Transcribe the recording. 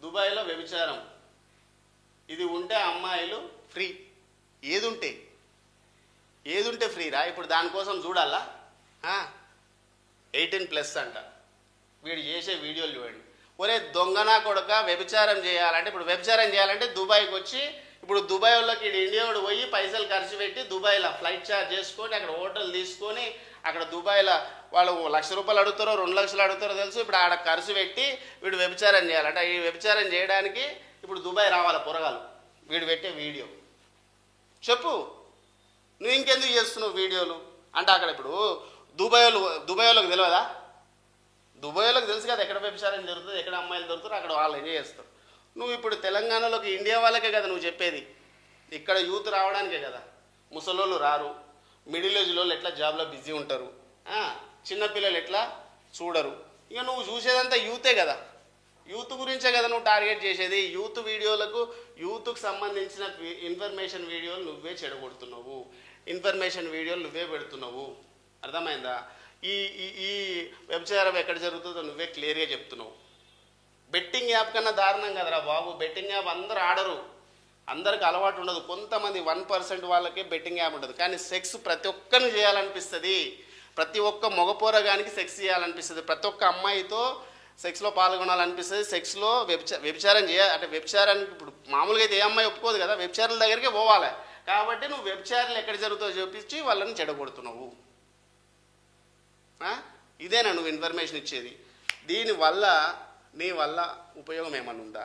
దుబాయ్లో వ్యభిచారం ఇది ఉంటే అమ్మాయిలు ఫ్రీ. ఏదుంటే ఫ్రీ రా. ఇప్పుడు దానికోసం చూడాలా? 18+ అంట. వీడు చేసే వీడియోలు చూడండి. ఒరే దొంగనా కొడుక, వ్యభిచారం చేయాలంటే ఇప్పుడు వ్యభిచారం చేయాలంటే దుబాయ్కి వచ్చి, ఇప్పుడు దుబాయ్ వాళ్ళకి ఇండియాడు పోయి పైసలు ఖర్చు పెట్టి దుబాయ్లో ఫ్లైట్ ఛార్జ్ చేసుకొని అక్కడ హోటల్ తీసుకొని అక్కడ దుబాయ్లో వాళ్ళు ₹1,00,000 అడుగుతారో 2 లక్షలు అడుగుతారో తెలుసు. ఇప్పుడు ఆడ ఖర్చు పెట్టి వీడు వ్యభిచారం చేయాలంటే ఈ వ్యభిచారం చేయడానికి ఇప్పుడు దుబాయ్ రావాలి పొరగాలు. వీడు పెట్టే వీడియో చెప్పు, నువ్వు ఇంకెందుకు చేస్తున్నావు వీడియోలు అంటే అక్కడ ఇప్పుడు దుబాయ్ వాళ్ళకి తెలియదా? దుబాయ్ వాళ్ళకి తెలుసు కదా ఎక్కడ వ్యభిచారం జరుగుతుంది, ఎక్కడ అమ్మాయిలు దొరుకుతారు, అక్కడ వాళ్ళు ఎంజాయ్ చేస్తారు. నువ్వు ఇప్పుడు తెలంగాణలోకి ఇండియా వాళ్ళకే కదా నువ్వు చెప్పేది, ఇక్కడ యూత్ రావడానికే కదా. ముసలోళ్ళు రారు, మిడిల్ ఏజ్ వాళ్ళు ఎట్లా జాబ్లో బిజీ ఉంటారు, చిన్నపిల్లలు ఎట్లా చూడరు. ఇక నువ్వు చూసేదంతా యూతే కదా, యూత్ గురించే కదా నువ్వు టార్గెట్ చేసేది. యూత్ వీడియోలకు, యూత్కు సంబంధించిన ఇన్ఫర్మేషన్ వీడియోలు నువ్వే చెడగొడుతున్నావు, ఇన్ఫర్మేషన్ వీడియోలు నువ్వే పెడుతున్నావు. అర్థమైందా? ఈ ఈ వ్యభిచారం ఎక్కడ జరుగుతుందో నువ్వే క్లియర్గా చెప్తున్నావు. బెట్టింగ్ యాప్ కన్నా దారుణం కదరా బాబు. బెట్టింగ్ యాప్ అందరూ ఆడరు, అందరికి అలవాటు ఉండదు. కొంతమంది 1% వాళ్ళకే బెట్టింగ్ యాప్ ఉంటుంది. కానీ సెక్స్ ప్రతి ఒక్కరిని చేయాలనిపిస్తుంది, ప్రతి ఒక్క మగపోరగానికి సెక్స్ చేయాలనిపిస్తుంది, ప్రతి ఒక్క అమ్మాయితో సెక్స్లో పాల్గొనాలనిపిస్తుంది. సెక్స్లో వ్యభిచారం చేయాలి అంటే వ్యభిచారానికి ఇప్పుడు మామూలుగా అయితే ఏ అమ్మాయి ఒప్పుకోదు కదా, వ్యభిచారుల దగ్గరికి పోవాలి. కాబట్టి నువ్వు వ్యభిచారాలు ఎక్కడ జరుగుతుందో చూపించి వాళ్ళని చెడగొడుతున్నావు. ఇదేనా నువ్వు ఇన్ఫర్మేషన్ ఇచ్చేది? దీనివల్ల నీ వల్ల ఉపయోగం ఏమన్నా ఉందా?